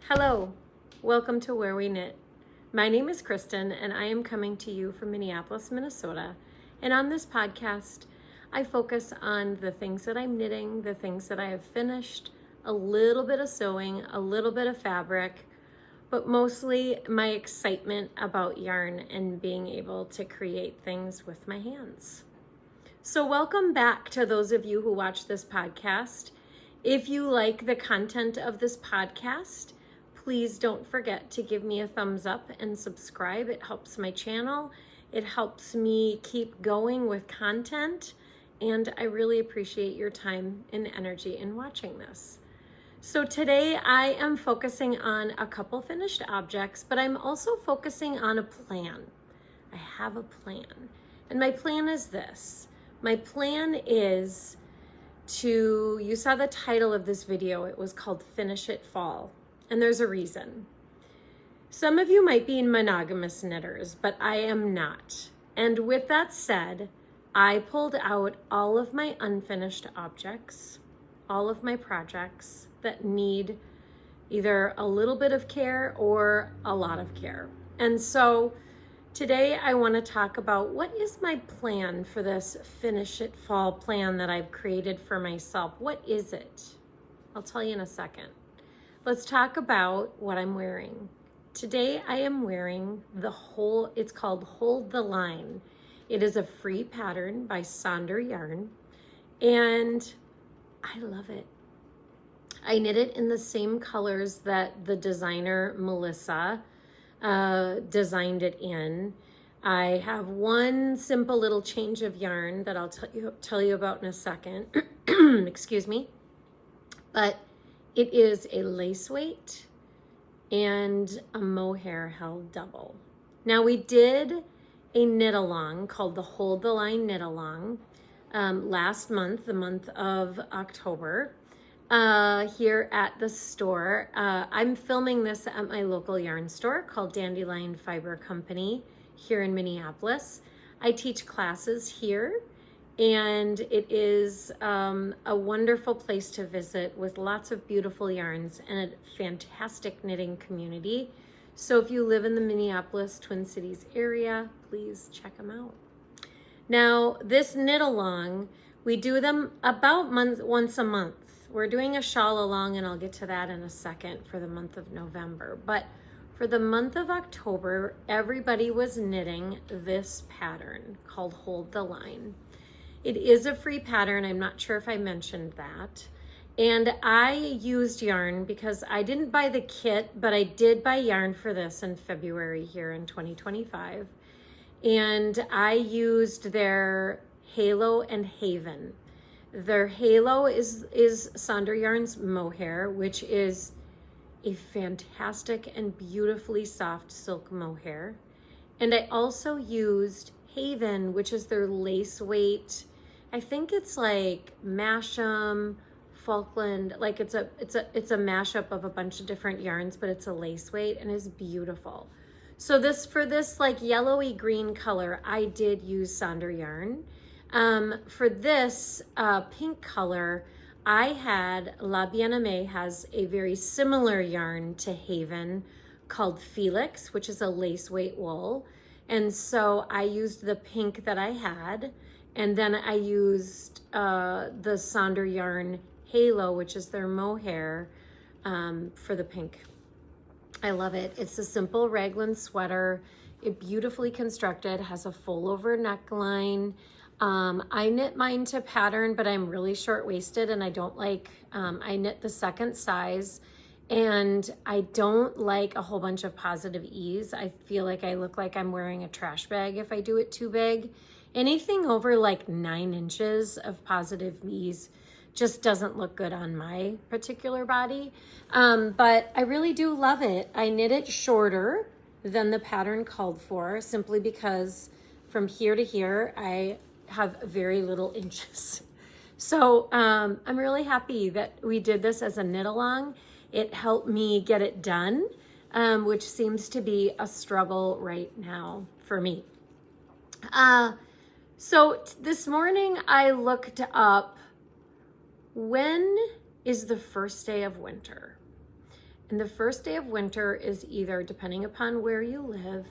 Hello, welcome to Where We Knit. My name is Kristen and I am coming to you from Minneapolis, Minnesota. And on this podcast, I focus on the things that I'm knitting, the things that I have finished, a little bit of sewing, a little bit of fabric, but mostly my excitement about yarn and being able to create things with my hands. So welcome back to those of you who watch this podcast. If you like the content of this podcast, please don't forget to give me a thumbs up and subscribe. It helps my channel. It helps me keep going with content. And I really appreciate your time and energy in watching this. So today I am focusing on a couple finished objects, but I'm also focusing on a plan. I have a plan. And my plan is this. My plan is you saw the title of this video. It was called Finish It Fall. And there's a reason. Some of you might be monogamous knitters, but I am not. And with that said, I pulled out all of my unfinished objects, all of my projects that need either a little bit of care or a lot of care. And so today I want to talk about what is my plan for this Finish It Fall plan that I've created for myself. What is it? I'll tell you in a second. Let's talk about what I'm wearing. Today I am wearing it's called Hold the Line. It is a free pattern by Sonder yarn and I love it. I knit it in the same colors that the designer Melissa designed it in. I have one simple little change of yarn that I'll tell you about in a second. Excuse me. But it is a lace weight and a mohair held double. Now we did a knit along called the Hold the Line knit along last month, the month of October, here at the store. I'm filming this at my local yarn store called Dandelion Fiber Company here in Minneapolis. I teach classes here. And it is a wonderful place to visit with lots of beautiful yarns and a fantastic knitting community. So if you live in the Minneapolis, Twin Cities area, please check them out. Now, this knit along, we do them about once a month. We're doing a shawl along, and I'll get to that in a second for the month of November. But for the month of October, everybody was knitting this pattern called Hold the Line. It is a free pattern. I'm not sure if I mentioned that. And I used yarn because I didn't buy the kit, but I did buy yarn for this in February here in 2025. And I used their Halo and Haven. Their Halo is Sonder Yarn's mohair, which is a fantastic and beautifully soft silk mohair. And I also used Haven, which is their lace weight. I think it's like Masham, Falkland, like it's a mashup of a bunch of different yarns, but it's a lace weight and is beautiful. So for this like yellowy green color, I did use Sonder yarn. For this pink color, I had La Bien-Aimée has a very similar yarn to Haven called Felix, which is a lace weight wool. And so I used the pink that I had, and then I used the Sonder yarn Halo, which is their mohair, for the pink. I love it. It's a simple raglan sweater. It beautifully constructed, has a full over neckline. I knit mine to pattern, but I'm really short-waisted and I don't like, I knit the second size. And I don't like a whole bunch of positive ease. I feel like I look like I'm wearing a trash bag if I do it too big. Anything over like 9 inches of positive ease just doesn't look good on my particular body. But I really do love it. I knit it shorter than the pattern called for, simply because from here to here, I have very little inches. So I'm really happy that we did this as a knit along. It helped me get it done, which seems to be a struggle right now for me. So this morning I looked up when is the first day of winter. And the first day of winter is either, depending upon where you live,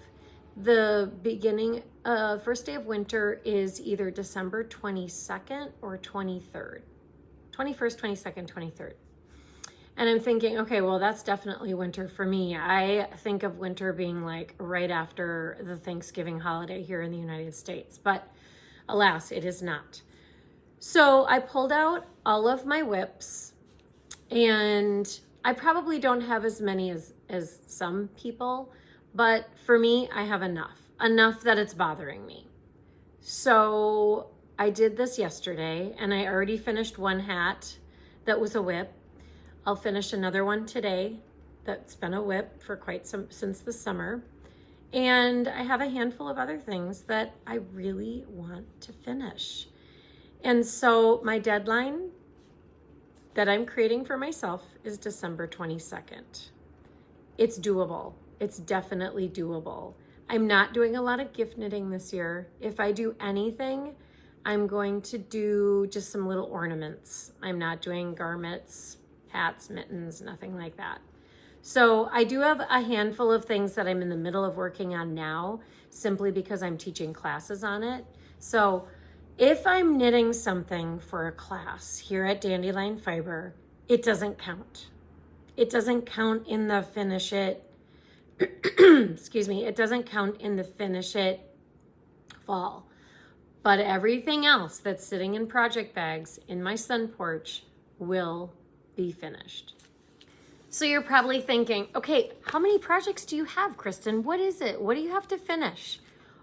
first day of winter is either December 22nd or 23rd. 21st, 22nd, 23rd. And I'm thinking, okay, well, that's definitely winter for me. I think of winter being like right after the Thanksgiving holiday here in the United States, but alas, it is not. So I pulled out all of my whips, and I probably don't have as many as some people, but for me, I have enough that it's bothering me. So I did this yesterday, and I already finished one hat that was a whip. I'll finish another one today that's been a whip for since the summer. And I have a handful of other things that I really want to finish. And so my deadline that I'm creating for myself is December 22nd. It's doable. It's definitely doable. I'm not doing a lot of gift knitting this year. If I do anything, I'm going to do just some little ornaments. I'm not doing garments, hats, mittens, nothing like that. So I do have a handful of things that I'm in the middle of working on now, simply because I'm teaching classes on it. So if I'm knitting something for a class here at Dandelion Fiber, it doesn't count. It doesn't count in the finish it, excuse me, it doesn't count in the finish it fall. But everything else that's sitting in project bags in my sun porch will be finished. So you're probably thinking, okay, how many projects do you have, Kristen? What is it? What do you have to finish?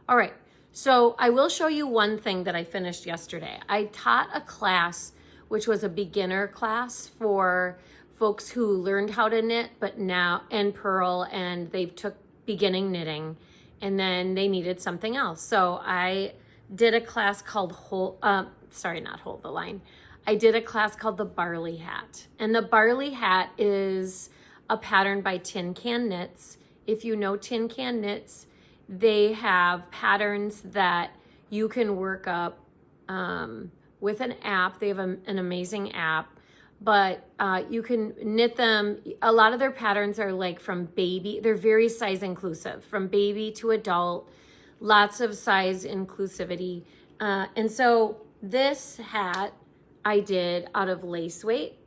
All right, so I will show you one thing that I finished yesterday. I taught a class, which was a beginner class for folks who learned how to knit, but now, and purl, and they took beginning knitting, and then they needed something else. So I did a class called I did a class called the Barley Hat. And the Barley Hat is a pattern by Tin Can Knits. If you know Tin Can Knits, they have patterns that you can work up with an app. They have an amazing app, but you can knit them. A lot of their patterns are like from baby. They're very size inclusive, from baby to adult, lots of size inclusivity. And so this hat I did out of lace weight.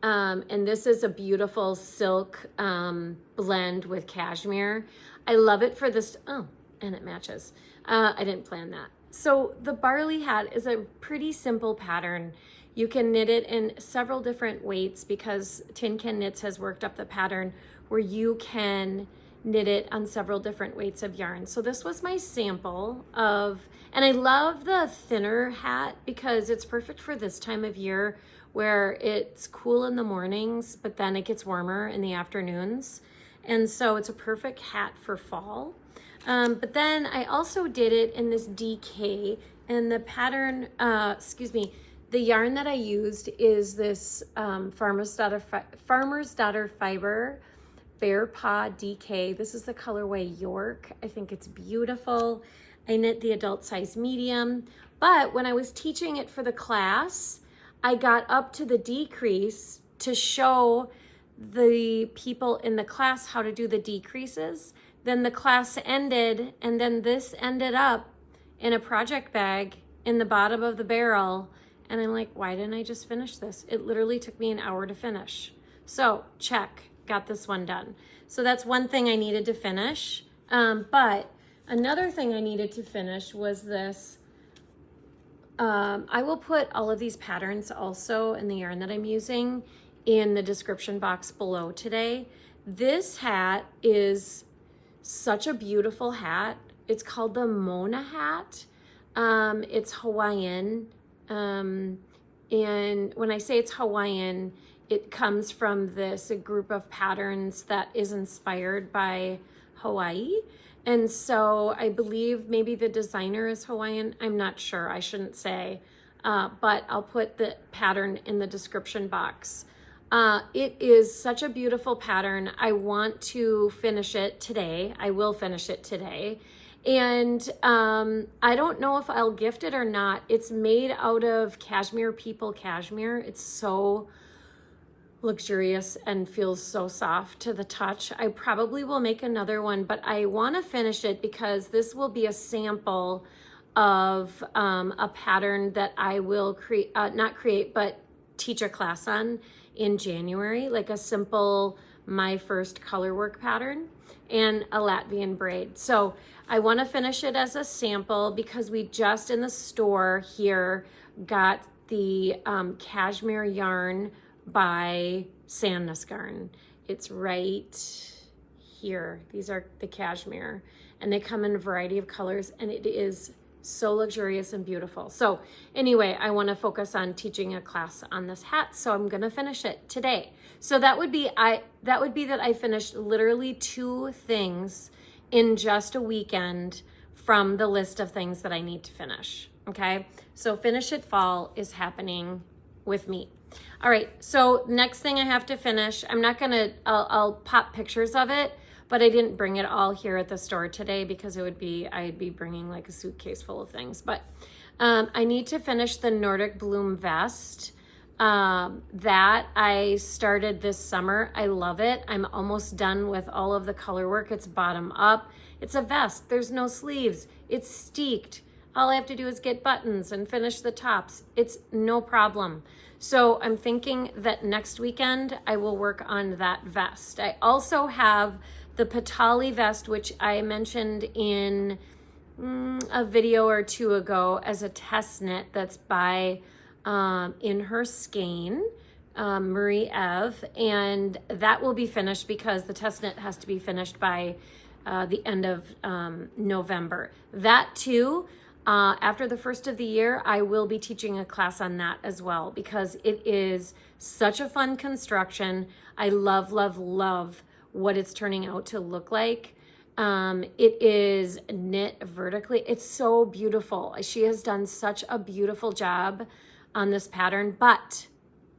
And this is a beautiful silk blend with cashmere. I love it for this. Oh, and it matches. I didn't plan that. So the Barley Hat is a pretty simple pattern. You can knit it in several different weights because Tin Can Knits has worked up the pattern where you can knit it on several different weights of yarn. So this was my sample of, and I love the thinner hat because it's perfect for this time of year where it's cool in the mornings, but then it gets warmer in the afternoons. And so it's a perfect hat for fall. But then I also did it in this DK, and the pattern, the yarn that I used is this Farmer's Daughter Fiber Bear Paw DK. This is the colorway York. I think it's beautiful. I knit the adult size medium, but when I was teaching it for the class, I got up to the decrease to show the people in the class how to do the decreases. Then the class ended, and then this ended up in a project bag in the bottom of the barrel. And I'm like, why didn't I just finish this? It literally took me an hour to finish. So check, got this one done. So that's one thing I needed to finish. But another thing I needed to finish was this. I will put all of these patterns also in the yarn that I'm using in the description box below today. This hat is such a beautiful hat. It's called the Mouna Hat. It's Hawaiian. And when I say it's Hawaiian, it comes from a group of patterns that is inspired by Hawaii. And so I believe maybe the designer is Hawaiian. I'm not sure, I shouldn't say, but I'll put the pattern in the description box. It is such a beautiful pattern. I want to finish it today. I will finish it today. And I don't know if I'll gift it or not. It's made out of Cashmere People Cashmere. It's so luxurious and feels so soft to the touch. I probably will make another one, but I want to finish it because this will be a sample of a pattern that I will not create, but teach a class on in January, like a simple my first color work pattern and a Latvian braid. So I want to finish it as a sample because we just in the store here got the cashmere yarn by Sandnes Garn. It's right here. These are the cashmere and they come in a variety of colors and it is so luxurious and beautiful. So anyway, I want to focus on teaching a class on this hat, so I'm going to finish it today. So that would be that I finished literally 2 things in just a weekend from the list of things that I need to finish. Okay? So Finish It Fall is happening with me. All right, so next thing I have to finish, I'll pop pictures of it, but I didn't bring it all here at the store today because I'd be bringing like a suitcase full of things. But I need to finish the Nordic Bloom vest that I started this summer. I love it. I'm almost done with all of the color work. It's bottom up. It's a vest. There's no sleeves. It's steeked. All I have to do is get buttons and finish the tops. It's no problem. So I'm thinking that next weekend I will work on that vest. I also have the Petali vest, which I mentioned in a video or 2 ago as a test knit that's by in her Skein, Marie Eve, and that will be finished because the test knit has to be finished by the end of November. That too, after the first of the year, I will be teaching a class on that as well because it is such a fun construction. I love, love, love what it's turning out to look like. It is knit vertically. It's so beautiful. She has done such a beautiful job on this pattern, but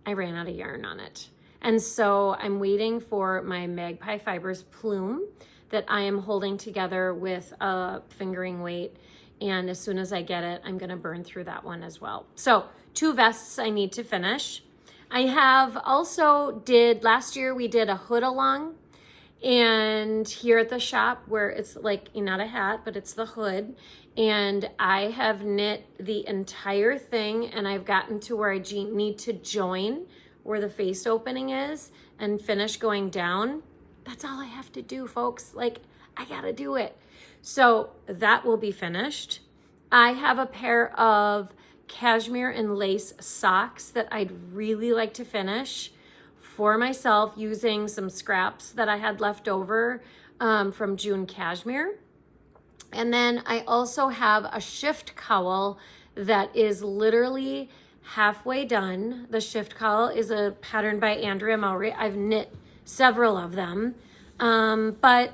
I ran out of yarn on it. And so I'm waiting for my Magpie Fibers plume that I am holding together with a fingering weight. And as soon as I get it, I'm gonna burn through that one as well. So 2 vests I need to finish. I have also last year we did a hood along, and here at the shop where it's like not a hat, but it's the hood. And I have knit the entire thing and I've gotten to where I need to join where the face opening is and finish going down. That's all I have to do, folks. Like, I gotta do it. So that will be finished. I have a pair of cashmere and lace socks that I'd really like to finish for myself using some scraps that I had left over from June cashmere. And then I also have a shift cowl that is literally halfway done. The shift cowl is a pattern by Andrea Mowry. I've knit several of them, but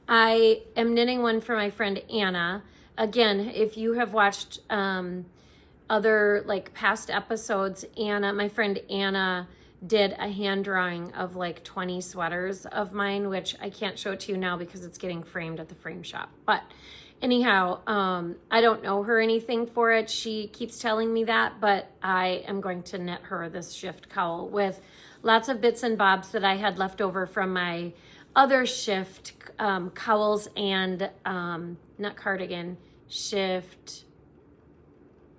I am knitting one for my friend Anna. Again, if you have watched other like past episodes, my friend Anna did a hand drawing of like 20 sweaters of mine, which I can't show it to you now because it's getting framed at the frame shop. But anyhow, I don't know her anything for it. She keeps telling me that, but I am going to knit her this shift cowl with lots of bits and bobs that I had left over from my other shift cowls and not cardigan, shift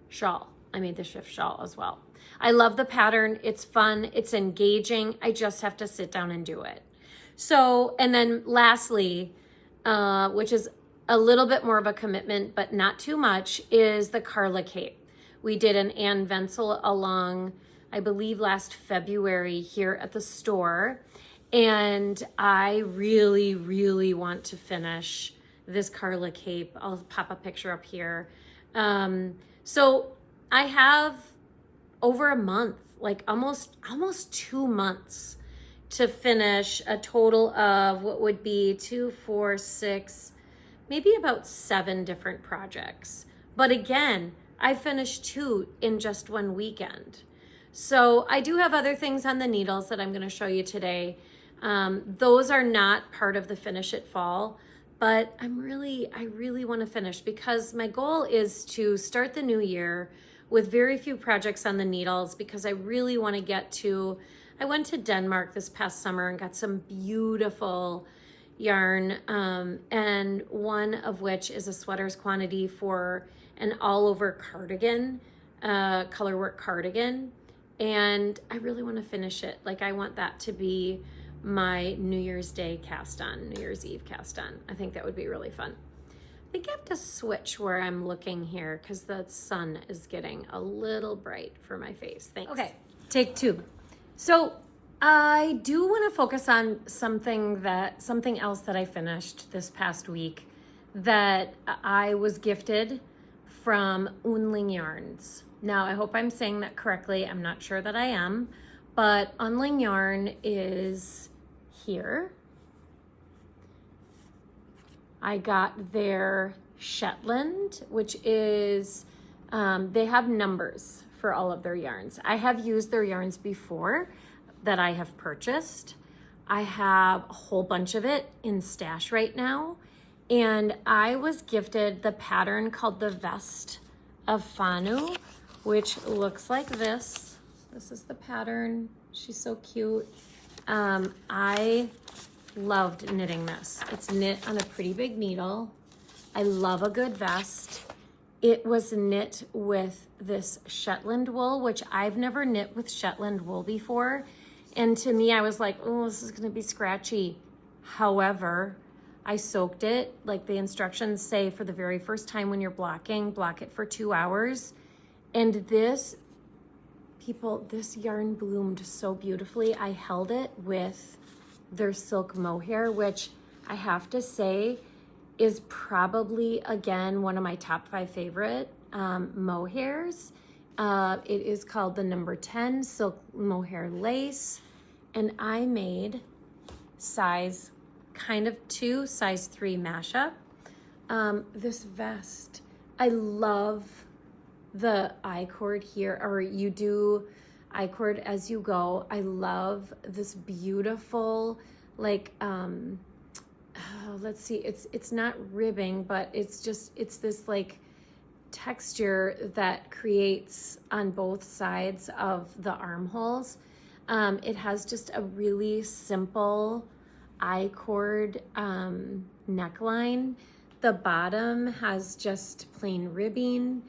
shawl. I made the shift shawl as well. I love the pattern. It's fun. It's engaging. I just have to sit down and do it. So, and then lastly, which is a little bit more of a commitment, but not too much, is the Karla cape. We did an Ann Ventzel along, I believe, last February here at the store. And I really, really want to finish this Karla cape. I'll pop a picture up here. So I have over a month, like almost 2 months to finish a total of what would be 2, 4, 6, maybe about 7 different projects. But again, I finished 2 in just one weekend. So I do have other things on the needles that I'm going to show you today. Those are not part of the Finish It Fall, but I really want to finish because my goal is to start the new year with very few projects on the needles because I really want to get to I went to Denmark this past summer and got some beautiful yarn, and one of which is a sweater's quantity for an all-over cardigan, colorwork cardigan, and I really want to finish it. Like, I want that to be my New Year's Day cast on, New Year's Eve cast on. I think that would be really fun. I think I have to switch where I'm looking here because the sun is getting a little bright for my face. Thanks. Okay, take two. So I do want to focus on something else that I finished this past week that I was gifted from Önling yarns. Now, I hope I'm saying that correctly. I'm not sure that I am, but Önling yarn is here. I got their Shetland, which is, they have numbers for all of their yarns. I have used their yarns before that I have purchased. I have a whole bunch of it in stash right now. And I was gifted the pattern called the Vest of Fanø, which looks like this. This is the pattern. She's so cute. I loved knitting this. It's knit on a pretty big needle. I love a good vest. It was knit with this Shetland wool, which I've never knit with Shetland wool before. And to me, I was like, oh, this is gonna be scratchy. However, I soaked it, like the instructions say, for the very first time when you're blocking, block it for 2 hours. And this yarn bloomed so beautifully. I held it with their silk mohair, which I have to say is probably, again, one of my top 5 favorite mohairs. It is called the number 10 silk mohair lace, and I made size kind of 2, size 3 mashup. This vest, I love the I-cord here, or you do I-cord as you go. I love this beautiful, like, let's see, it's not ribbing, but it's this like texture that creates on both sides of the armholes. It has just a really simple I-cord neckline. The bottom has just plain ribbing.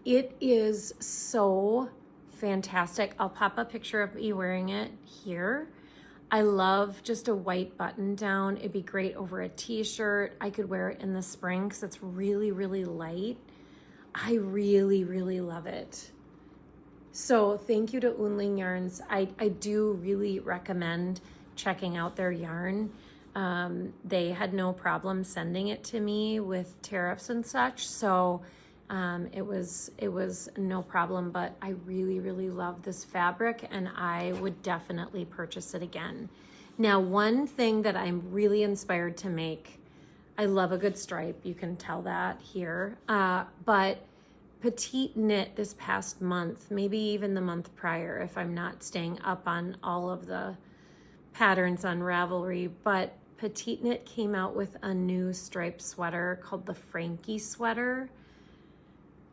It is so fantastic. I'll pop a picture of me wearing it here. I love just a white button down. It'd be great over a t-shirt. I could wear it in the spring because it's really, really light. I really, really love it. So thank you to Önling Yarns. I do really recommend checking out their yarn. They had no problem sending it to me with tariffs and such. So it was no problem, but I really, really love this fabric and I would definitely purchase it again. Now, one thing that I'm really inspired to make, I love a good stripe. You can tell that here, but petite knit this past month, maybe even the month prior, if I'm not staying up on all of the patterns on Ravelry, but petite knit came out with a new striped sweater called the Frankie sweater.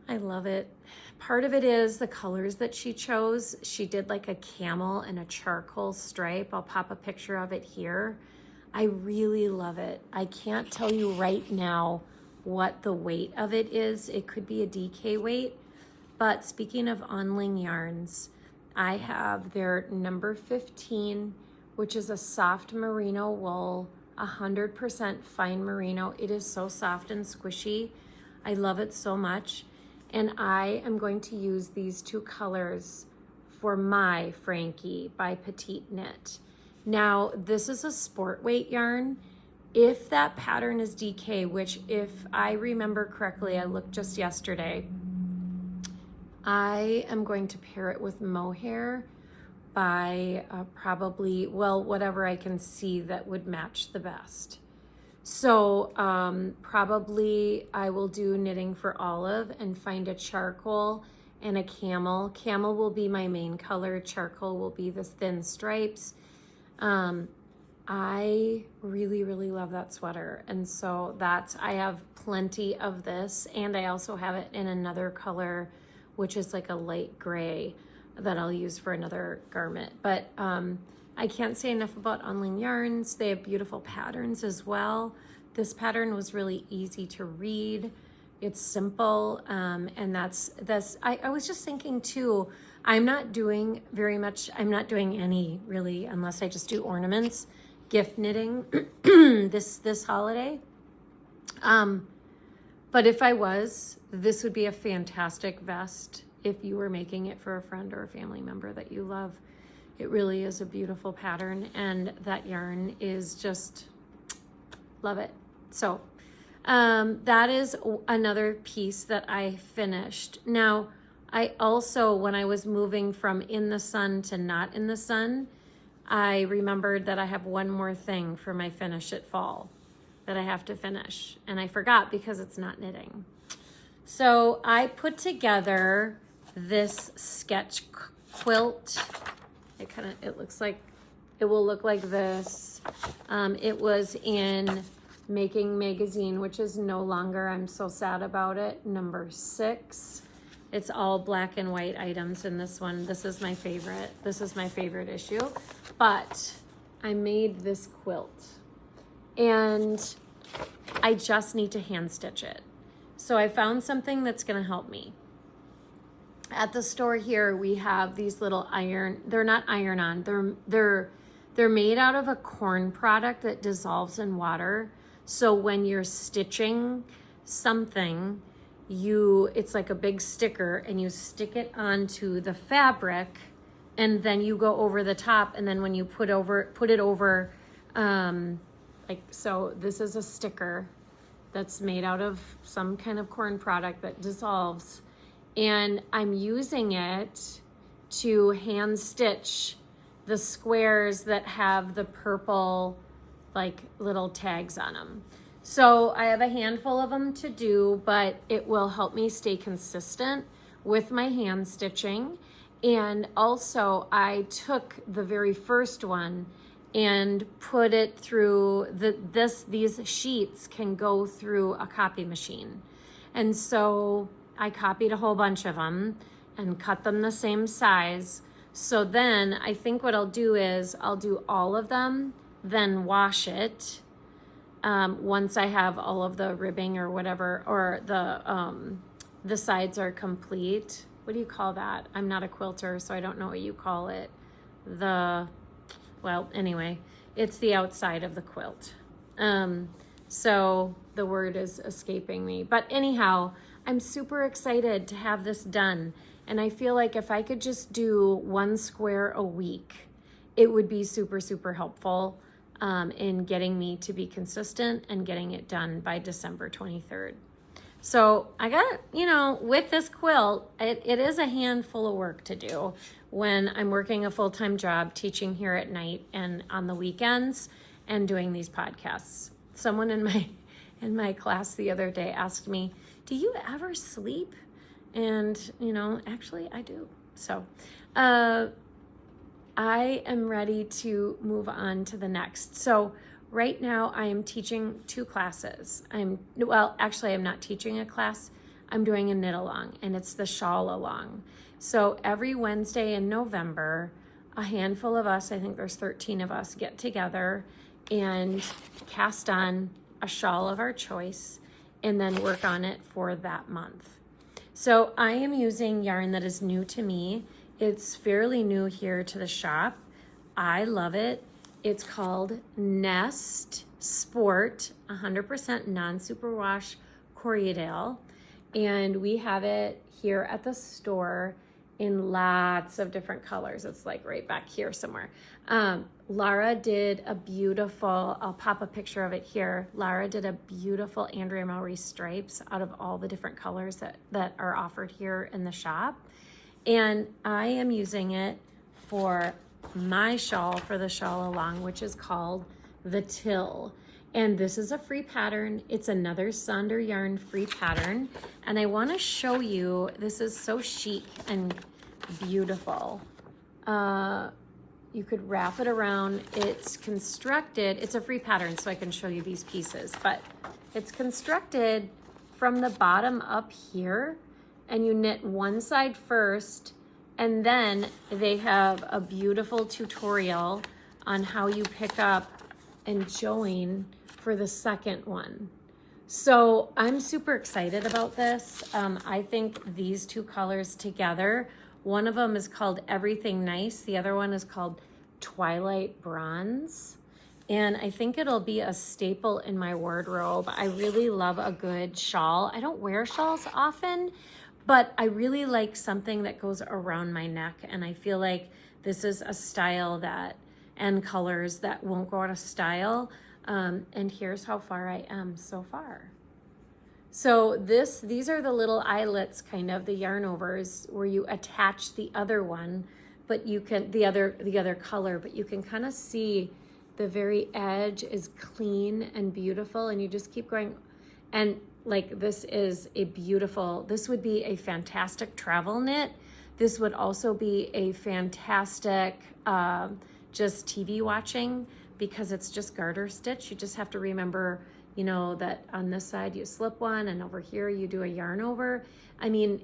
I love it. Part of it is the colors that she chose. She did like a camel and a charcoal stripe. I'll pop a picture of it here. I really love it. I can't tell you right now what the weight of it is. It could be a DK weight. But speaking of Önling yarns, I have their number 15, which is a soft merino wool, 100% fine merino. It is so soft and squishy. I love it so much. And I am going to use these 2 colors for my Frankie by Petite Knit. Now, this is a sport weight yarn. If that pattern is DK, which if I remember correctly, I looked just yesterday, I am going to pair it with mohair by probably, well, whatever I can see that would match the best. So probably I will do knitting for olive and find a charcoal and a camel. Camel will be my main color. Charcoal will be the thin stripes. I really, really love that sweater. And so I have plenty of this, and I also have it in another color, which is like a light gray. that I'll use for another garment. But I can't say enough about Önling yarns. They have beautiful patterns as well. This pattern was really easy to read. It's simple, and that's I was just thinking too, I'm not doing very much, I'm not doing any really, unless I just do ornaments, gift knitting this holiday. But if I was, this would be a fantastic vest if you were making it for a friend or a family member that you love. It really is a beautiful pattern, and that yarn is just, love it. So that is another piece that I finished. Now, I also, when I was moving from in the sun to not in the sun, I remembered that I have one more thing for my finish at fall that I have to finish, and I forgot because it's not knitting. So I put together this sketch quilt. It looks like, it will look like this. It was in Making Magazine, which is no longer, I'm so sad about it, number 6. It's all black and white items in this one. This is my favorite. This is my favorite issue. But I made this quilt, and I just need to hand stitch it. So I found something that's gonna help me. At the store here, we have these little they're not iron-on, they're made out of a corn product that dissolves in water. So when you're stitching something, it's like a big sticker, and you stick it onto the fabric, and then you go over the top, and then when you put it over, like, so this is a sticker that's made out of some kind of corn product that dissolves, and I'm using it to hand stitch the squares that have the purple like little tags on them. So I have a handful of them to do, but it will help me stay consistent with my hand stitching. And also I took the very first one and put it through these sheets can go through a copy machine. And so I copied a whole bunch of them and cut them the same size. So then I think what I'll do is I'll do all of them, then wash it once I have all of the ribbing or whatever, or the sides are complete. What do you call that? I'm not a quilter, so I don't know what you call it. Well, anyway, it's the outside of the quilt. So the word is escaping me. But anyhow, I'm super excited to have this done. And I feel like if I could just do one square a week, it would be super, super helpful in getting me to be consistent and getting it done by December 23rd. So I got, with this quilt, it is a handful of work to do when I'm working a full-time job, teaching here at night and on the weekends, and doing these podcasts. Someone in my class the other day asked me, do you ever sleep? And, actually I do. So I am ready to move on to the next. So right now I am teaching 2 classes. I'm not teaching a class. I'm doing a knit along, and it's the shawl along. So every Wednesday in November, a handful of us, I think there's 13 of us, get together and cast on a shawl of our choice and then work on it for that month. So I am using yarn that is new to me. It's fairly new here to the shop. I love it. It's called Nest Sport 100% non-superwash Corriedale, and we have it here at the store in lots of different colors. It's like right back here somewhere. Lara did a beautiful, I'll pop a picture of it here. Lara did a beautiful Andrea Mowry stripes out of all the different colors that are offered here in the shop. And I am using it for my shawl, for the shawl along, which is called the Till. And this is a free pattern. It's another Sonder yarn free pattern. And I want to show you, this is so chic and beautiful. You could wrap it around. It's constructed, it's a free pattern, so I can show you these pieces, but it's constructed from the bottom up here, and you knit one side first, And then they have a beautiful tutorial on how you pick up and join for the second one. So I'm super excited about this. I think these two colors together, one of them is called Everything Nice. The other one is called Twilight Bronze. And I think it'll be a staple in my wardrobe. I really love a good shawl. I don't wear shawls often, but I really like something that goes around my neck. And I feel like this is a style that, and colors that won't go out of style. And here's how far I am so far. So these are the little eyelets, kind of the yarn overs, where you attach the other one, but you can, the other color, but you can kind of see the very edge is clean and beautiful, and you just keep going. And like, this is a beautiful, this would be a fantastic travel knit. This would also be a fantastic just TV watching, because it's just garter stitch. You just have to remember, you know, that on this side you slip one, and over here you do a yarn over. I mean,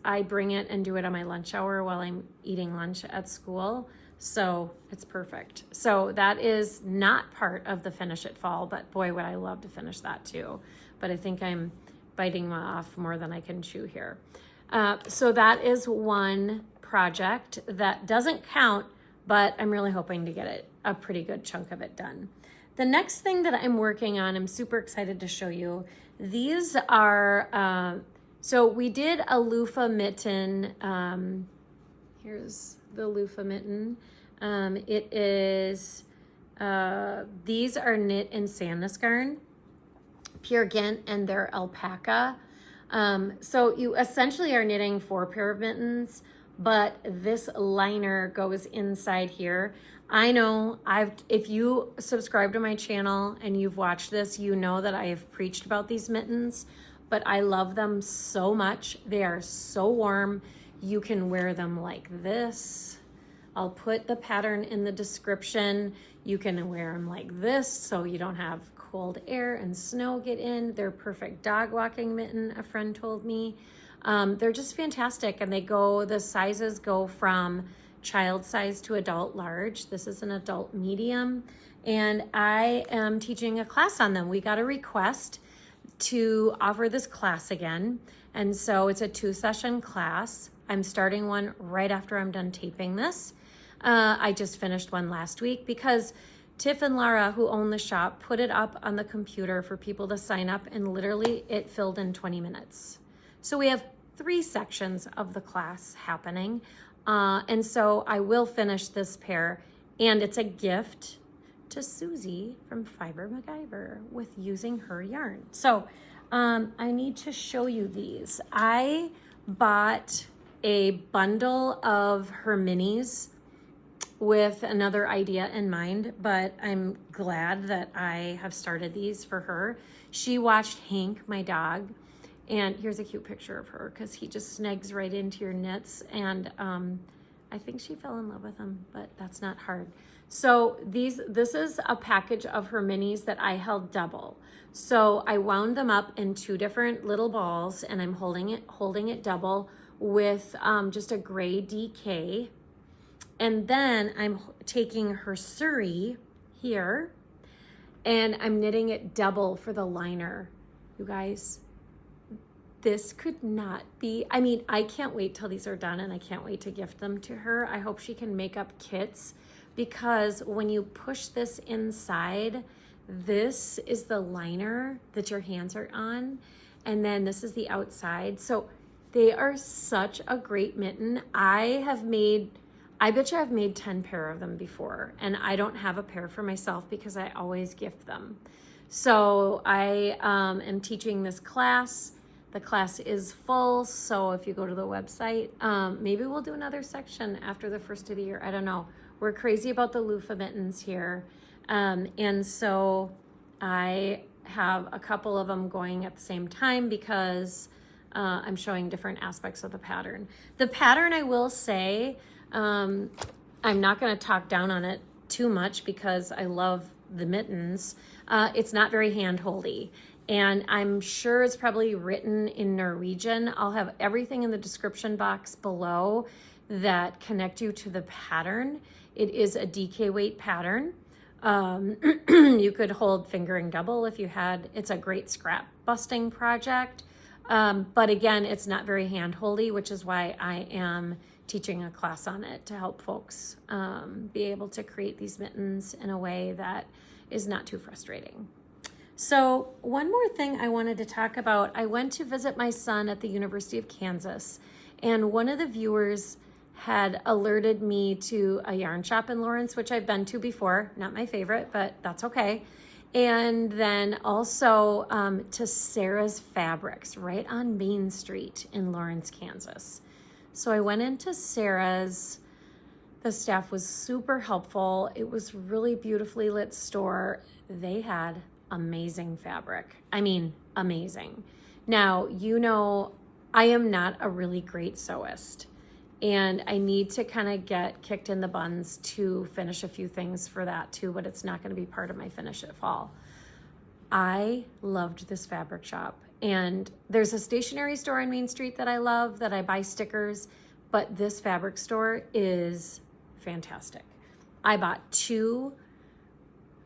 I bring it and do it on my lunch hour while I'm eating lunch at school. So it's perfect. So that is not part of the Finish It Fall, but boy, would I love to finish that too. But I think I'm biting off more than I can chew here. So that is one project that doesn't count, but I'm really hoping to get a pretty good chunk of it done. The next thing that I'm working on, I'm super excited to show you. These are, so we did a loofah mitten. Here's the loofah mitten. It is, these are knit in Sandnesgarn, pure Ghent, and they're alpaca. So you essentially are knitting 4 pair of mittens, but this liner goes inside here. I know if you subscribe to my channel and you've watched this, you know that I have preached about these mittens, but I love them so much. They are so warm. You can wear them like this. I'll put the pattern in the description. You can wear them like this so you don't have cold air and snow get in. They're perfect dog walking mitten, a friend told me. They're just fantastic, and the sizes go from child size to adult large. This is an adult medium, and I am teaching a class on them. We got a request to offer this class again, and so it's a 2-session class. I'm starting one right after I'm done taping this. I just finished one last week because Tiff and Laura, who own the shop, put it up on the computer for people to sign up, and literally it filled in 20 minutes. So we have 3 sections of the class happening. And so I will finish this pair, and it's a gift to Susie from Fiber MacGyver with using her yarn. So I need to show you these. I bought a bundle of her minis with another idea in mind, but I'm glad that I have started these for her. She watched Hank, my dog, and here's a cute picture of her because he just snags right into your knits, and I think she fell in love with him, but that's not hard. So this is a package of her minis that I held double. So I wound them up in 2 different little balls, and I'm holding it double with just a gray DK. And then I'm taking her Surrey here, and I'm knitting it double for the liner. You guys, this could not be, I mean, I can't wait till these are done, and I can't wait to gift them to her. I hope she can make up kits, because when you push this inside, this is the liner that your hands are on, and then this is the outside. So they are such a great mitten. I bet you I've made 10 pair of them before, and I don't have a pair for myself because I always gift them. So I am teaching this class. The class is full, so if you go to the website, maybe we'll do another section after the first of the year. I don't know. We're crazy about the loofah mittens here. And so I have a couple of them going at the same time because I'm showing different aspects of the pattern. The pattern, I will say, I'm not going to talk down on it too much because I love the mittens. It's not very hand-holdy, and I'm sure it's probably written in Norwegian. I'll have everything in the description box below that connect you to the pattern. It is a DK weight pattern. You could hold fingering double if you had. It's a great scrap busting project. But again, it's not very hand-holdy, which is why I am teaching a class on it to help folks be able to create these mittens in a way that is not too frustrating. So one more thing I wanted to talk about, I went to visit my son at the University of Kansas, and one of the viewers had alerted me to a yarn shop in Lawrence, which I've been to before, not my favorite, but that's okay. And then also to Sarah's Fabrics right on Main Street in Lawrence, Kansas. So I went into Sarah's. The staff was super helpful. It was really beautifully lit store. They had amazing fabric. I mean, amazing. Now, you know, I am not a really great sewist, and I need to kind of get kicked in the buns to finish a few things for that too, but it's not going to be part of my finish at fall. I loved this fabric shop, and there's a stationery store on Main Street that I love, that I buy stickers, but this fabric store is fantastic. I bought 2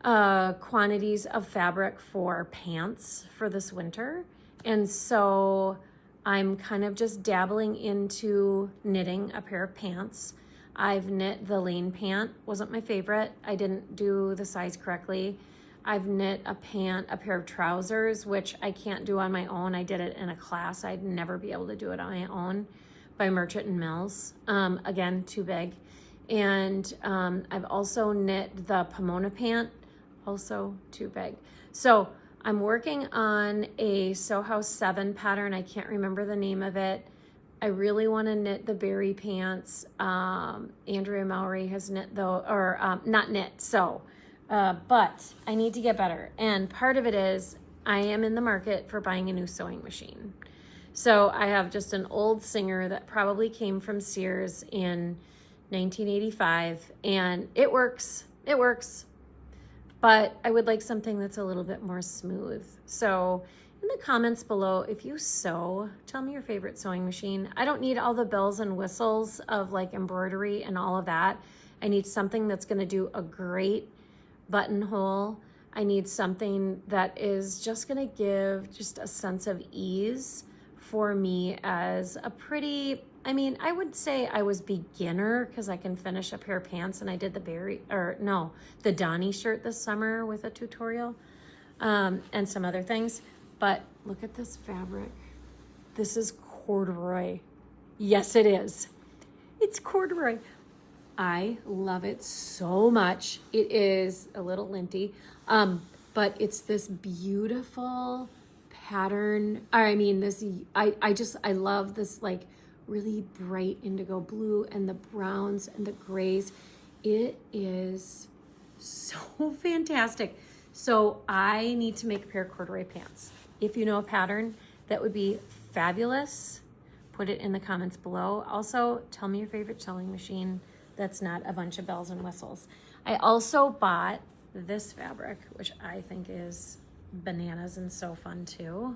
quantities of fabric for pants for this winter, and so I'm kind of just dabbling into knitting a pair of pants. I've knit the lane pant, wasn't my favorite. I didn't do the size correctly. I've knit a pair of trousers, which I can't do on my own. I did it in a class. I'd never be able to do it on my own, by Merchant and Mills. Again, too big. And I've also knit the Pomona pant, also too big. So I'm working on a Sew House 7 pattern. I can't remember the name of it. I really want to knit the berry pants. Andrea Mowry has knit though, or not knit, sew. But I need to get better. And part of it is I am in the market for buying a new sewing machine. So I have just an old Singer that probably came from Sears in 1985, and it works. It works. But I would like something that's a little bit more smooth. So in the comments below, if you sew, tell me your favorite sewing machine. I don't need all the bells and whistles of like embroidery and all of that. I need something that's going to do a great buttonhole. I need something that is just going to give just a sense of ease for me as a pretty, I mean, I would say I was beginner because I can finish a pair of pants, and I did the Donnie shirt this summer with a tutorial and some other things. But look at this fabric. This is corduroy. Yes, it is. It's corduroy. I love it so much. It is a little linty, but it's this beautiful pattern. I love this like really bright indigo blue and the browns and the grays. It is so fantastic. So I need to make a pair of corduroy pants. If you know a pattern that would be fabulous, put it in the comments below. Also, tell me your favorite sewing machine that's not a bunch of bells and whistles. I also bought this fabric, which I think is bananas and so fun too.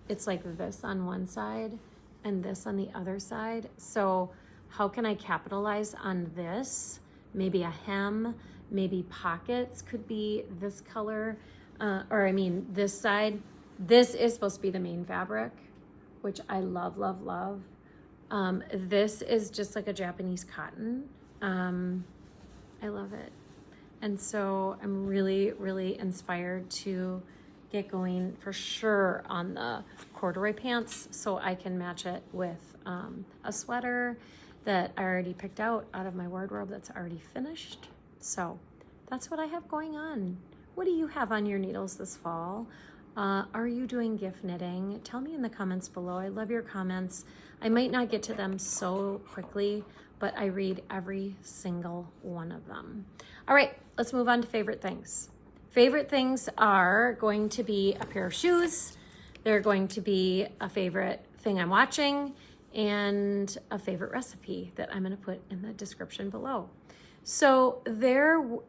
It's like this on one side and this on the other side. So how can I capitalize on this? Maybe a hem, maybe pockets could be this color, this side. This is supposed to be the main fabric, which I love, love, love. This is just like a Japanese cotton. I love it. And so I'm really, really inspired to get going for sure on the corduroy pants so I can match it with a sweater that I already picked out of my wardrobe that's already finished. So that's what I have going on. What do you have on your needles this fall? Are you doing gift knitting? Tell me in the comments below. I love your comments. I might not get to them so quickly, but I read every single one of them. All right, let's move on to favorite things. Favorite things are going to be a pair of shoes. They're going to be a favorite thing I'm watching and a favorite recipe that I'm going to put in the description below. So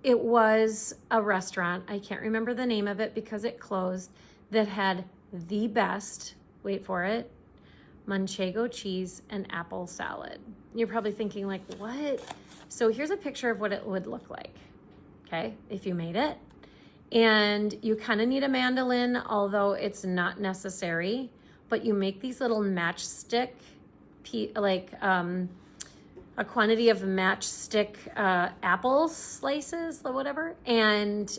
it was a restaurant, I can't remember the name of it because it closed, that had the best, wait for it, manchego cheese, and apple salad. You're probably thinking like, what? So here's a picture of what it would look like, okay, if you made it. And you kind of need a mandolin, although it's not necessary, but you make these little matchstick, a quantity of matchstick apple slices or whatever, and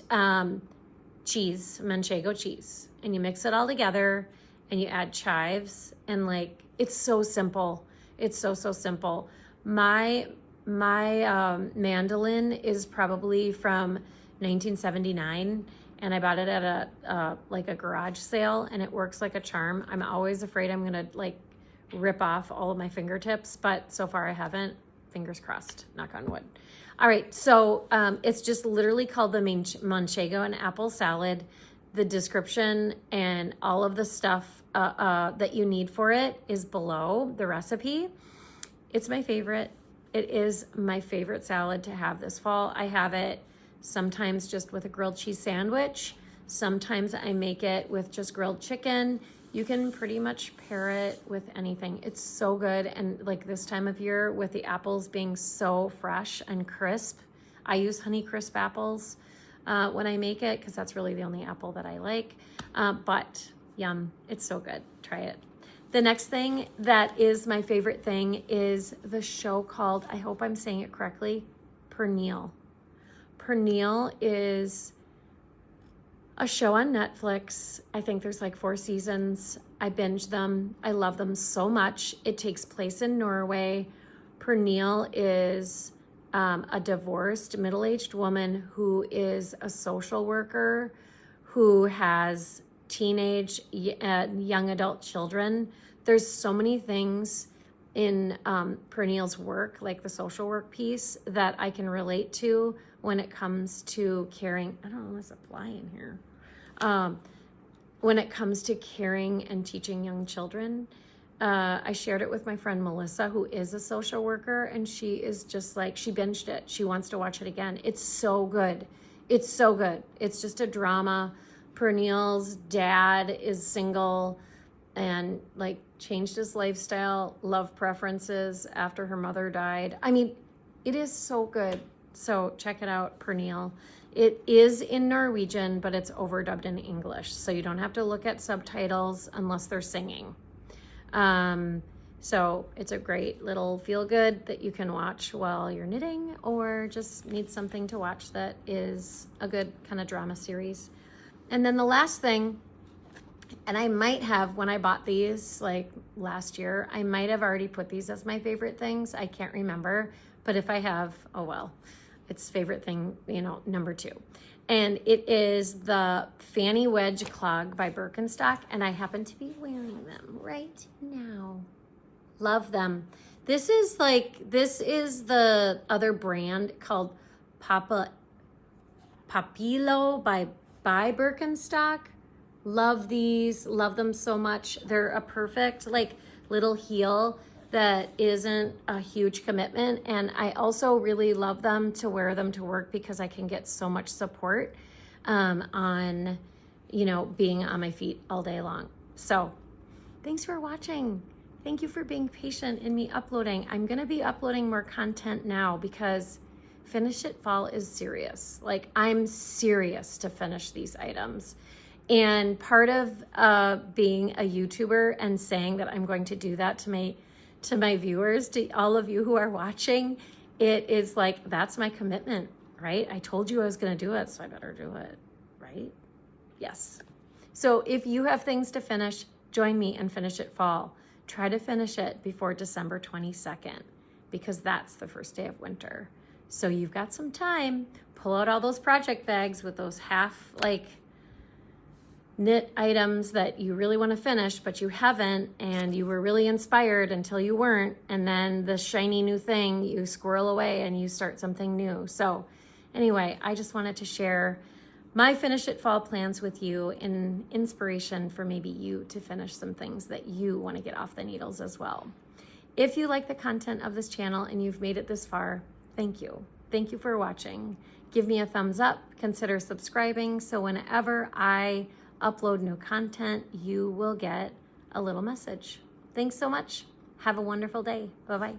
cheese, manchego cheese. And you mix it all together and you add chives, and like, it's so simple. It's so simple. My mandolin is probably from 1979, and I bought it at a garage sale, and it works like a charm. I'm always afraid I'm gonna like rip off all of my fingertips, but so far I haven't. Fingers crossed, knock on wood. All right, so it's just literally called the manchego and apple salad. The description and all of the stuff that you need for it is below the recipe. It's my favorite. It is my favorite salad to have this fall. I have it sometimes just with a grilled cheese sandwich. Sometimes I make it with just grilled chicken. You can pretty much pair it with anything. It's so good. And like this time of year with the apples being so fresh and crisp, I use Honey Crisp apples when I make it, because that's really the only apple that I like. But yum, it's so good. Try it. The next thing that is my favorite thing is the show called, I hope I'm saying it correctly, Pernille. Pernille is a show on Netflix. I think there's like 4 seasons. I binged them. I love them so much. It takes place in Norway. Pernille is a divorced middle-aged woman who is a social worker who has teenage, young adult children. There's so many things in Pernille's work, like the social work piece, that I can relate to when it comes to caring. I don't know, there's a fly in here. When it comes to caring and teaching young children. I shared it with my friend Melissa, who is a social worker, and she is just like, she binged it. She wants to watch it again. It's so good. It's so good. It's just a drama. Pernille's dad is single and like changed his lifestyle, love preferences after her mother died. I mean, it is so good. So check it out, Pernille. It is in Norwegian, but it's overdubbed in English. So you don't have to look at subtitles unless they're singing. So it's a great little feel good that you can watch while you're knitting, or just need something to watch that is a good kind of drama series. And then the last thing, and I might have, when I bought these like last year, I might have already put these as my favorite things. I can't remember, but if I have, oh well, it's favorite thing, number 2. And it is the Fanny Wedge Clog by Birkenstock, and I happen to be wearing them right now. Love them. This is the other brand called Papillo by Birkenstock. Love these, love them so much. They're a perfect like little heel that isn't a huge commitment. And I also really love them to wear them to work because I can get so much support on, being on my feet all day long. So thanks for watching. Thank you for being patient in me uploading. I'm going to be uploading more content now because Finish It Fall is serious. Like, I'm serious to finish these items. And part of being a YouTuber and saying that I'm going to do that to my viewers, to all of you who are watching, it is like, that's my commitment, right? I told you I was going to do it, so I better do it, right? Yes. So if you have things to finish, join me and Finish It Fall. Try to finish it before December 22nd, because that's the first day of winter. So you've got some time. Pull out all those project bags with those half knit items that you really want to finish, but you haven't, and you were really inspired until you weren't, and then the shiny new thing you squirrel away and you start something new. So anyway, I just wanted to share my Finish It Fall plans with you in inspiration for maybe you to finish some things that you want to get off the needles as well. If you like the content of this channel and you've made it this far, thank you. Thank you for watching. Give me a thumbs up, consider subscribing, so whenever I upload new content, you will get a little message. Thanks so much. Have a wonderful day. Bye-bye.